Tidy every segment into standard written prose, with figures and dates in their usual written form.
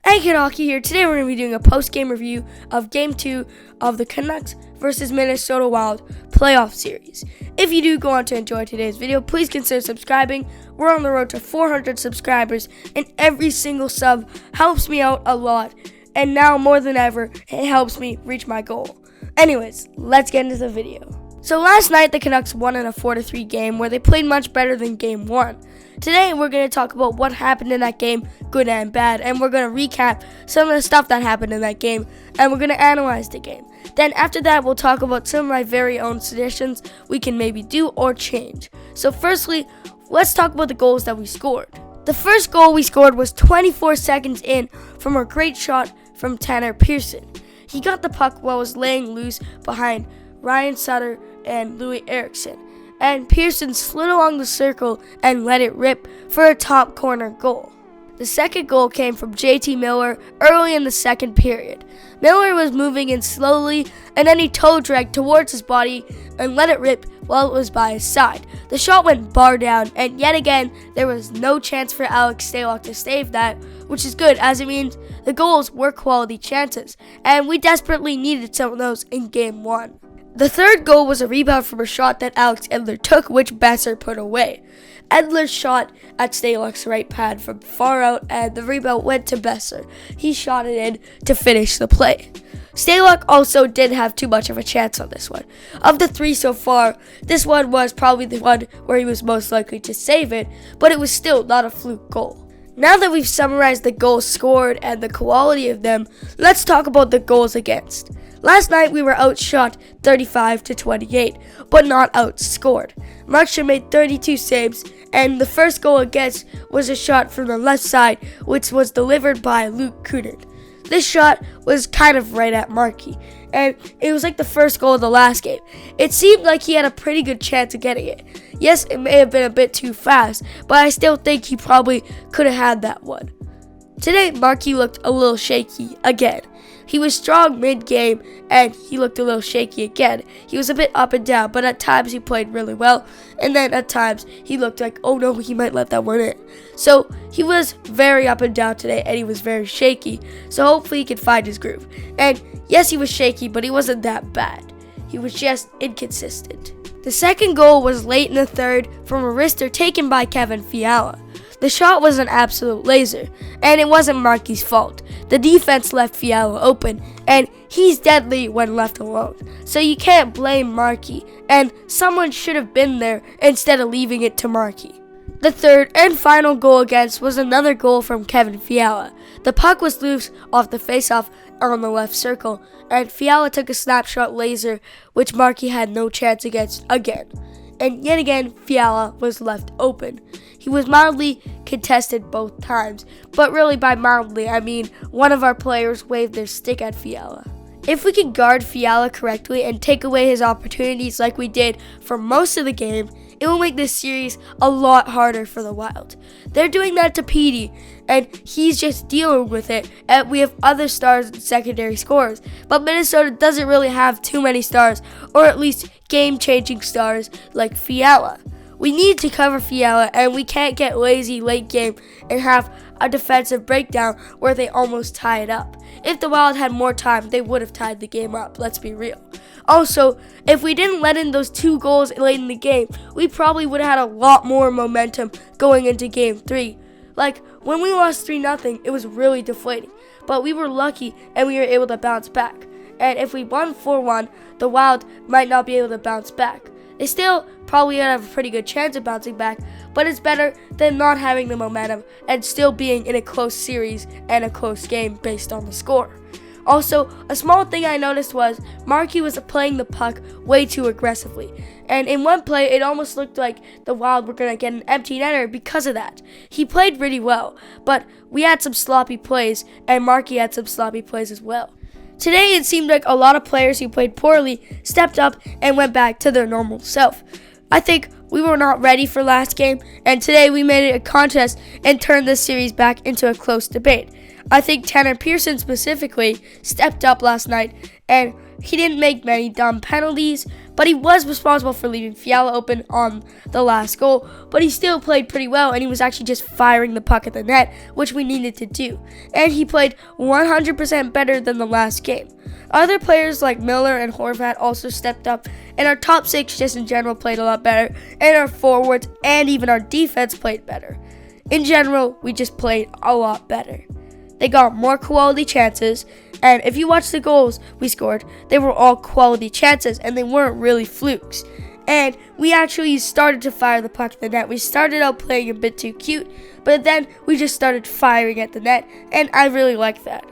Egghead Hockey here. Today we're going to be doing a post-game review of Game 2 of the Canucks versus Minnesota Wild playoff series. If you do go on to enjoy today's video, please consider subscribing. We're on the road to 400 subscribers, and every single sub helps me out a lot. And now more than ever, it helps me reach my goal. Anyways, let's get into the video. So last night, the Canucks won in a 4-3 game where they played much better than Game 1. Today, we're going to talk about what happened in that game, good and bad, and we're going to recap some of the stuff that happened in that game, and we're going to analyze the game. Then after that, we'll talk about some of my very own suggestions we can maybe do or change. So firstly, let's talk about the goals that we scored. The first goal we scored was 24 seconds in from a great shot from Tanner Pearson. He got the puck while it was laying loose behind Ryan Sutter and Louis Eriksson, and Pearson slid along the circle and let it rip for a top corner goal. The second goal came from JT Miller early in the second period. Miller was moving in slowly, and then he toe dragged towards his body and let it rip while it was by his side. The shot went bar down, and yet again, there was no chance for Alex Stalock to save that, which is good, as it means the goals were quality chances, and we desperately needed some of those in Game 1. The third goal was a rebound from a shot that Alex Edler took, which Besser put away. Edler shot at Stalock's right pad from far out, and the rebound went to Besser. He shot it in to finish the play. Stalock also didn't have too much of a chance on this one. Of the three so far, this one was probably the one where he was most likely to save it, but it was still not a fluke goal. Now that we've summarized the goals scored and the quality of them, let's talk about the goals against. Last night we were outshot 35-28, but not outscored. Markstrom made 32 saves, and the first goal against was a shot from the left side, which was delivered by Luke Kunin. This shot was kind of right at Markey, and it was like the first goal of the last game. It seemed like he had a pretty good chance of getting it. Yes, it may have been a bit too fast, but I still think he probably could have had that one. Today, Markey looked a little shaky again. He was strong mid-game, and he looked a little shaky again. He was a bit up and down, but at times he played really well, and then at times he looked like, oh no, he might let that one in. So he was very up and down today, and he was very shaky, so hopefully he can find his groove. And yes, he was shaky, but he wasn't that bad. He was just inconsistent. The second goal was late in the third from a wrister taken by Kevin Fiala. The shot was an absolute laser, and it wasn't Markey's fault. The defense left Fiala open, and he's deadly when left alone. So you can't blame Markey, and someone should have been there instead of leaving it to Markey. The third and final goal against was another goal from Kevin Fiala. The puck was loose off the faceoff on the left circle, and Fiala took a snapshot laser, which Markey had no chance against again. And yet again, Fiala was left open. He was mildly contested both times, but really by mildly, I mean one of our players waved their stick at Fiala. If we could guard Fiala correctly and take away his opportunities like we did for most of the game, it will make this series a lot harder for the Wild. They're doing that to Petey, and he's just dealing with it, and we have other stars and secondary scorers. But Minnesota doesn't really have too many stars, or at least game-changing stars like Fiala. We need to cover Fiala, and we can't get lazy late game and have a defensive breakdown where they almost tie it up. If the Wild had more time, they would have tied the game up, let's be real. Also, if we didn't let in those 2 goals late in the game, we probably would have had a lot more momentum going into Game 3. Like, when we lost 3-0, it was really deflating. But we were lucky, and we were able to bounce back. And if we won 4-1, the Wild might not be able to bounce back. They still probably have a pretty good chance of bouncing back, but it's better than not having the momentum and still being in a close series and a close game based on the score. Also, a small thing I noticed was Markey was playing the puck way too aggressively, and in one play it almost looked like the Wild were going to get an empty netter because of that. He played really well, but we had some sloppy plays, and Markey had some sloppy plays as well. Today, it seemed like a lot of players who played poorly stepped up and went back to their normal self. I think we were not ready for last game, and today we made it a contest and turned this series back into a close debate. I think Tanner Pearson specifically stepped up last night, and he didn't make many dumb penalties, but he was responsible for leaving Fiala open on the last goal, but he still played pretty well, and he was actually just firing the puck at the net, which we needed to do, and he played 100% better than the last game. Other players like Miller and Horvat also stepped up, and our top six just in general played a lot better, and our forwards and even our defense played better. In general, we just played a lot better. They got more quality chances, and if you watch the goals we scored, they were all quality chances, and they weren't really flukes. And we actually started to fire the puck at the net. We started out playing a bit too cute, but then we just started firing at the net, and I really like that.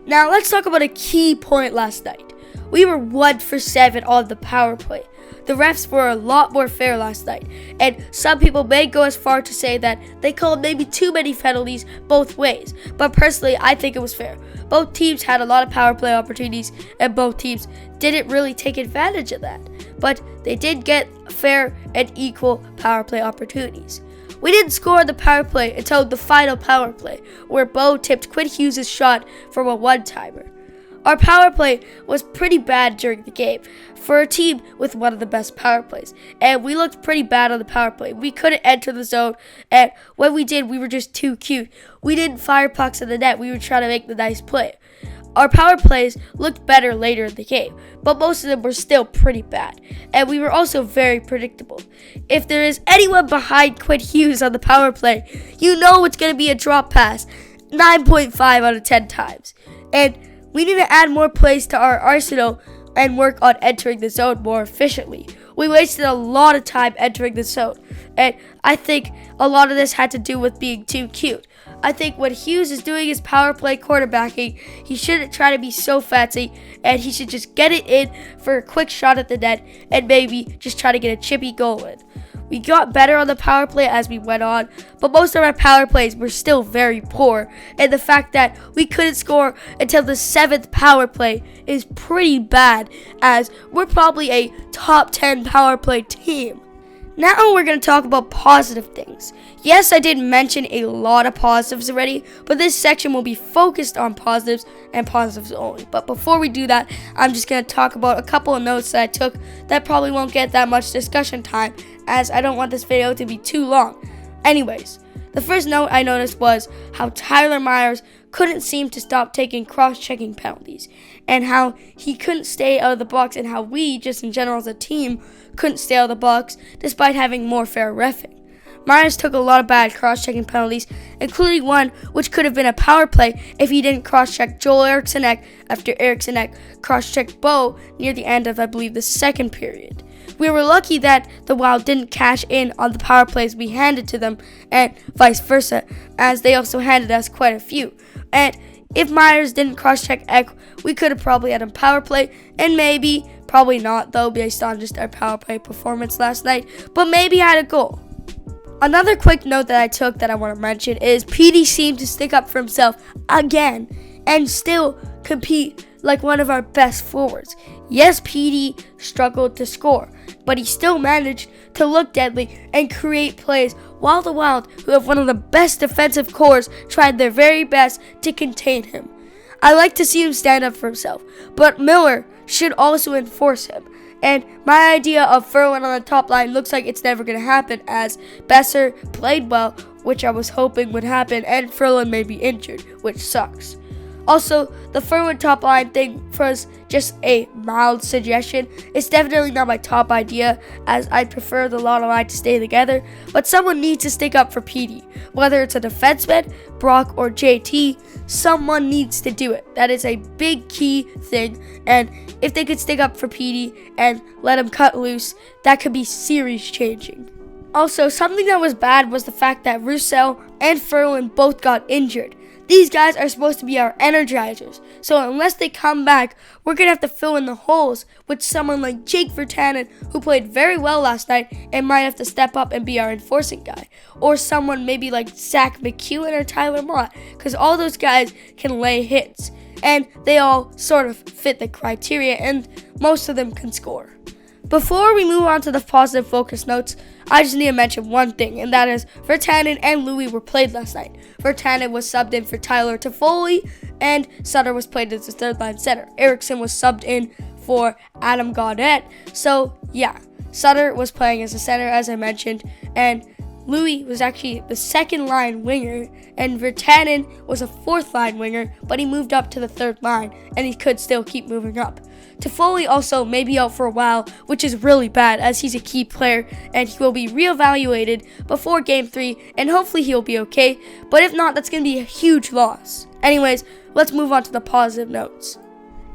Now let's talk about a key point last night. We were 1 for 7 on the power play. The refs were a lot more fair last night, and some people may go as far to say that they called maybe too many penalties both ways, but personally I think it was fair. Both teams had a lot of power play opportunities, and both teams didn't really take advantage of that, but they did get fair and equal power play opportunities. We didn't score on the power play until the final power play, where Bo tipped Quinn Hughes' shot from a one-timer. Our power play was pretty bad during the game for a team with one of the best power plays, and we looked pretty bad on the power play. We couldn't enter the zone, and when we did, we were just too cute. We didn't fire pucks at the net. We were trying to make the nice play. Our power plays looked better later in the game, but most of them were still pretty bad, and we were also very predictable. If there is anyone behind Quinn Hughes on the power play, you know it's going to be a drop pass 9.5 out of 10 times. And we need to add more plays to our arsenal and work on entering the zone more efficiently. We wasted a lot of time entering the zone, and I think a lot of this had to do with being too cute. I think when Hughes is doing his power play quarterbacking, he shouldn't try to be so fancy, and he should just get it in for a quick shot at the net and maybe just try to get a chippy goal in. We got better on the power play as we went on, but most of our power plays were still very poor, and the fact that we couldn't score until the 7th power play is pretty bad, as we're probably a top 10 power play team. Now we're going to talk about positive things. Yes, I did mention a lot of positives already, but this section will be focused on positives and positives only. But before we do that, I'm just going to talk about a couple of notes that I took that probably won't get that much discussion time, as I don't want this video to be too long. Anyways, the first note I noticed was how Tyler Myers couldn't seem to stop taking cross-checking penalties, and how he couldn't stay out of the box, and how we, just in general as a team, couldn't stay out of the box despite having more fair reffing. Myers took a lot of bad cross-checking penalties, including one which could have been a power play if he didn't cross-check Joel Eriksson after Eriksson cross-checked Bo near the end of, I believe, the second period. We were lucky that the Wild didn't cash in on the power plays we handed to them, and vice versa, as they also handed us quite a few. And if Myers didn't cross-check Eck, we could have probably had a power play, and maybe, probably not though, based on just our power play performance last night, but maybe had a goal. Another quick note that I took that I want to mention is PD seemed to stick up for himself again and still compete like one of our best forwards. Yes, PD struggled to score, but he still managed to look deadly and create plays, while the Wild, who have one of the best defensive cores, tried their very best to contain him. I like to see him stand up for himself, but Miller should also enforce him. And my idea of Ferland on the top line looks like it's never going to happen, as Besser played well, which I was hoping would happen, and Ferland may be injured, which sucks. Also, the Ferland top line thing was just a mild suggestion. It's definitely not my top idea, as I'd prefer the Lotto line to stay together, but someone needs to stick up for PD. Whether it's a defenseman, Brock, or JT, someone needs to do it. That is a big key thing, and if they could stick up for PD and let him cut loose, that could be series changing. Also, something that was bad was the fact that Roussel and Ferland both got injured. These guys are supposed to be our energizers, so unless they come back, we're going to have to fill in the holes with someone like Jake Virtanen, who played very well last night and might have to step up and be our enforcing guy, or someone maybe like Zach McEwen or Tyler Mott, because all those guys can lay hits, and they all sort of fit the criteria, and most of them can score. Before we move on to the positive focus notes, I just need to mention one thing, and that is Virtanen and Louis were played last night. Virtanen was subbed in for Tyler Toffoli, and Sutter was played as the third line center. Eriksson was subbed in for Adam Gaudette. So yeah, Sutter was playing as a center, as I mentioned, and Louis was actually the second line winger, and Virtanen was a fourth line winger, but he moved up to the third line, and he could still keep moving up. Toffoli also may be out for a while, which is really bad as he's a key player, and he will be reevaluated before Game 3, and hopefully he'll be okay, but if not, that's going to be a huge loss. Anyways, let's move on to the positive notes.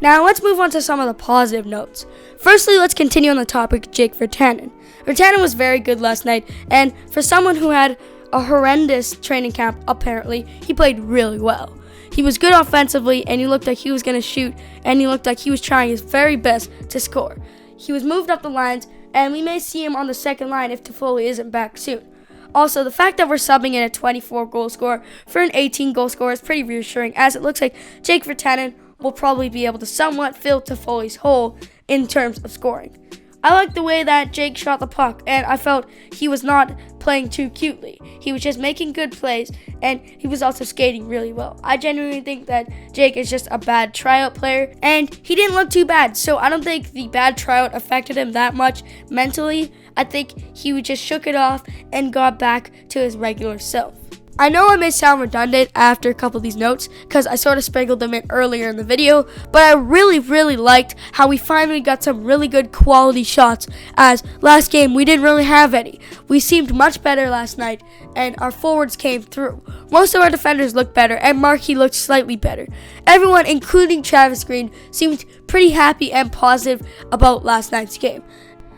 Now let's move on to some of the positive notes. Firstly, let's continue on the topic of Jake Virtanen. Virtanen was very good last night, and for someone who had a horrendous training camp, apparently, he played really well. He was good offensively, and he looked like he was going to shoot, and he looked like he was trying his very best to score. He was moved up the lines, and we may see him on the second line if Toffoli isn't back soon. Also, the fact that we're subbing in a 24-goal scorer for an 18-goal scorer is pretty reassuring, as it looks like Jake Virtanen will probably be able to somewhat fill Toffoli's hole in terms of scoring. I like the way that Jake shot the puck, and I felt he was not playing too cutely. He was just making good plays, and he was also skating really well. I genuinely think that Jake is just a bad tryout player, and he didn't look too bad, so I don't think the bad tryout affected him that much mentally. I think he just shook it off and got back to his regular self. I know I may sound redundant after a couple of these notes because I sort of sprinkled them in earlier in the video, but I really liked how we finally got some really good quality shots, as last game we didn't really have any. We seemed much better last night, and our forwards came through. Most of our defenders looked better, and Markey looked slightly better. Everyone, including Travis Green, seemed pretty happy and positive about last night's game.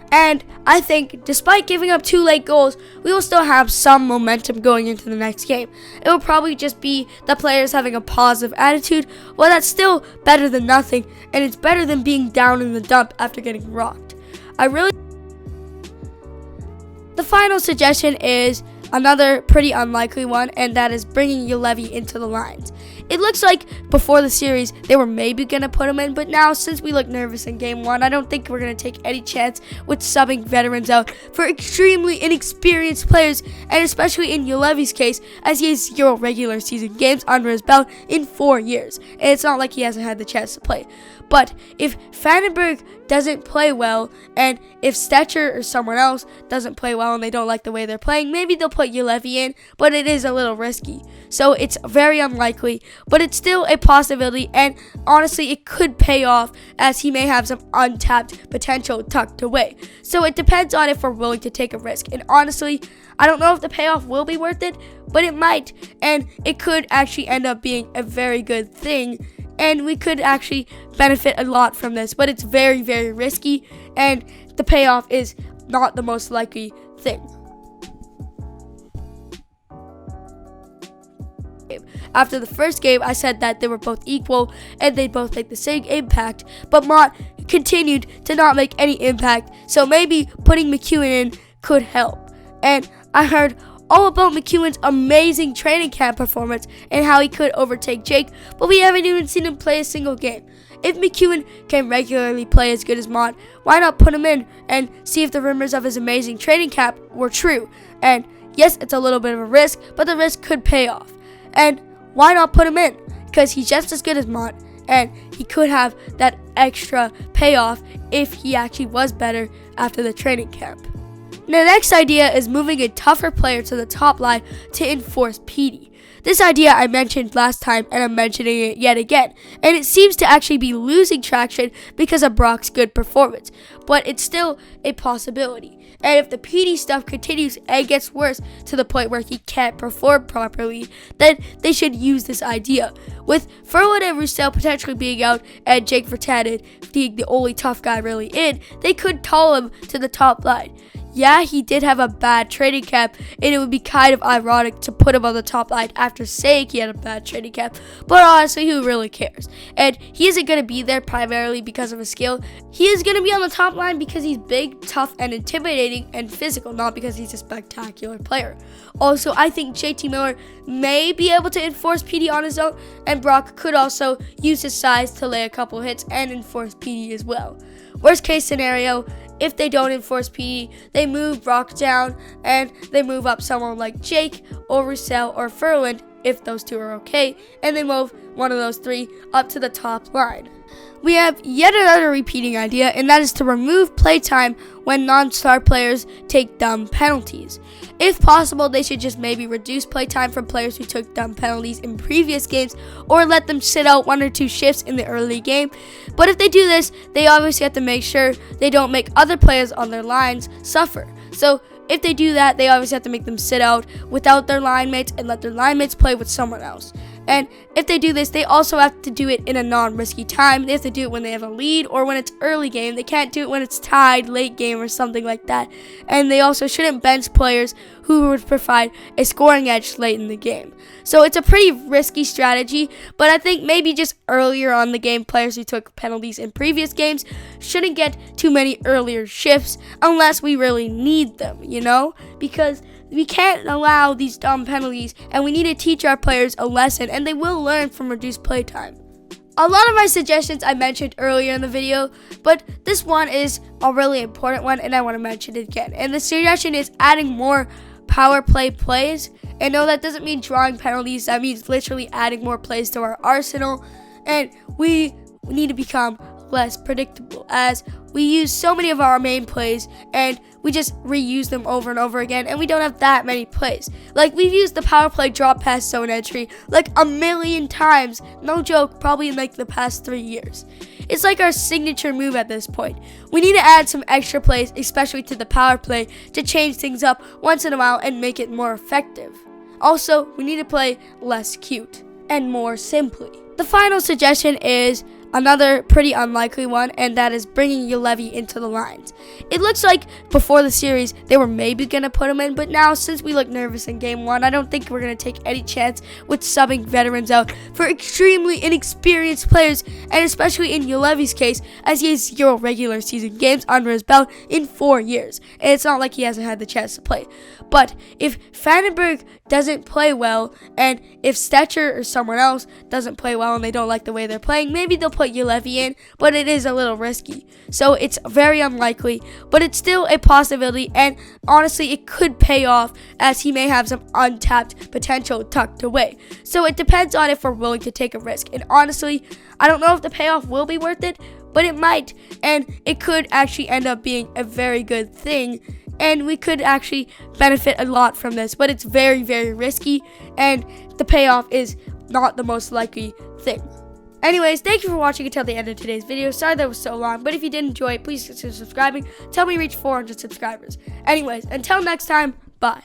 And I think, despite giving up 2 late goals, we will still have some momentum going into the next game. It will probably just be the players having a positive attitude. Well, that's still better than nothing, and it's better than being down in the dump after getting rocked. The final suggestion is another pretty unlikely one, and that is bringing Julevi into the lines. It looks like before the series they were maybe going to put him in, but now since we look nervous in game 1, I don't think we're going to take any chance with subbing veterans out for extremely inexperienced players, and especially in Julevi's case, as he has 0 regular season games under his belt in 4 years, and it's not like he hasn't had the chance to play. But if Vandenberg doesn't play well, and if Stetcher or someone else doesn't play well and they don't like the way they're playing, maybe they'll put Julevi in, but it is a little risky. So it's very unlikely, but it's still a possibility, and honestly, it could pay off as he may have some untapped potential tucked away. So it depends on if we're willing to take a risk, and honestly, I don't know if the payoff will be worth it, but it might, and it could actually end up being a very good thing, and we could actually benefit a lot from this, but it's very risky, and the payoff is not the most likely thing. After the first game, I said that they were both equal and they both make the same impact, but Mott continued to not make any impact, so maybe putting McEwen in could help. And I heard all about McEwen's amazing training camp performance and how he could overtake Jake, but we haven't even seen him play a single game. If McEwen can regularly play as good as Mott, why not put him in and see if the rumors of his amazing training camp were true? And yes, it's a little bit of a risk, but the risk could pay off. And why not put him in? Because he's just as good as Mott, and he could have that extra payoff if he actually was better after the training camp. Now, the next idea is moving a tougher player to the top line to enforce PD. This idea I mentioned last time, and I'm mentioning it yet again, and it seems to actually be losing traction because of Brock's good performance, but it's still a possibility. And if the PD stuff continues and gets worse to the point where he can't perform properly, then they should use this idea. With Furlan and Roussel potentially being out and Jake Virtanen being the only tough guy really in, they could call him to the top line. Yeah, he did have a bad training camp, and it would be kind of ironic to put him on the top line after saying he had a bad training camp, but honestly, who really cares? And he isn't going to be there primarily because of his skill. He is going to be on the top line because he's big, tough, and intimidating and physical, not because he's a spectacular player. Also, I think JT Miller may be able to enforce PD on his own, and Brock could also use his size to lay a couple hits and enforce PD as well. Worst case scenario, if they don't enforce PD, they move Brock down and they move up someone like Jake or Roussel or Furlan if those two are okay, and they move one of those three up to the top line. We have yet another repeating idea, and that is to remove playtime when non-star players take dumb penalties. If possible, they should just maybe reduce playtime from players who took dumb penalties in previous games, or let them sit out 1 or 2 shifts in the early game. But if they do this, they obviously have to make sure they don't make other players on their lines suffer. So if they do that, they obviously have to make them sit out without their line mates and let their line mates play with someone else. And if they do this, they also have to do it in a non-risky time. They have to do it when they have a lead or when it's early game. They can't do it when it's tied, late game, or something like that. And they also shouldn't bench players who would provide a scoring edge late in the game. So it's a pretty risky strategy, but I think maybe just earlier on the game, players who took penalties in previous games shouldn't get too many earlier shifts unless we really need them, because we can't allow these dumb penalties, and we need to teach our players a lesson, and they will learn from reduced playtime. A lot of my suggestions I mentioned earlier in the video, but this one is a really important one, and I want to mention it again. And the suggestion is adding more power play plays. And no, that doesn't mean drawing penalties. That means literally adding more plays to our arsenal. And we need to become less predictable, as we use so many of our main plays and we just reuse them over and over again, and we don't have that many plays. Like, we've used the power play drop pass zone entry like a million times, no joke, probably in like the past 3 years. It's like our signature move at this point. We need to add some extra plays, especially to the power play, to change things up once in a while and make it more effective. Also, we need to play less cute and more simply. The final suggestion is another pretty unlikely one, and that is bringing Julevi into the lines. It looks like before the series they were maybe going to put him in, but now since we look nervous in game 1, I don't think we're going to take any chance with subbing veterans out for extremely inexperienced players, and especially in Julevi's case, as he has 0 regular season games under his belt in 4 years, and it's not like he hasn't had the chance to play. But if Vandenberg doesn't play well, and if Stetcher or someone else doesn't play well and they don't like the way they're playing, maybe they'll put Julevi in, but it is a little risky. So it's very unlikely, but it's still a possibility, and honestly it could pay off, as he may have some untapped potential tucked away. So it depends on if we're willing to take a risk, and honestly I don't know if the payoff will be worth it, but it might, and it could actually end up being a very good thing, and we could actually benefit a lot from this, but it's very, very risky, and the payoff is not the most likely thing. Anyways, thank you for watching until the end of today's video. Sorry that was so long, but if you did enjoy it, please consider subscribing. Tell me reach 400 subscribers. Anyways, until next time, bye.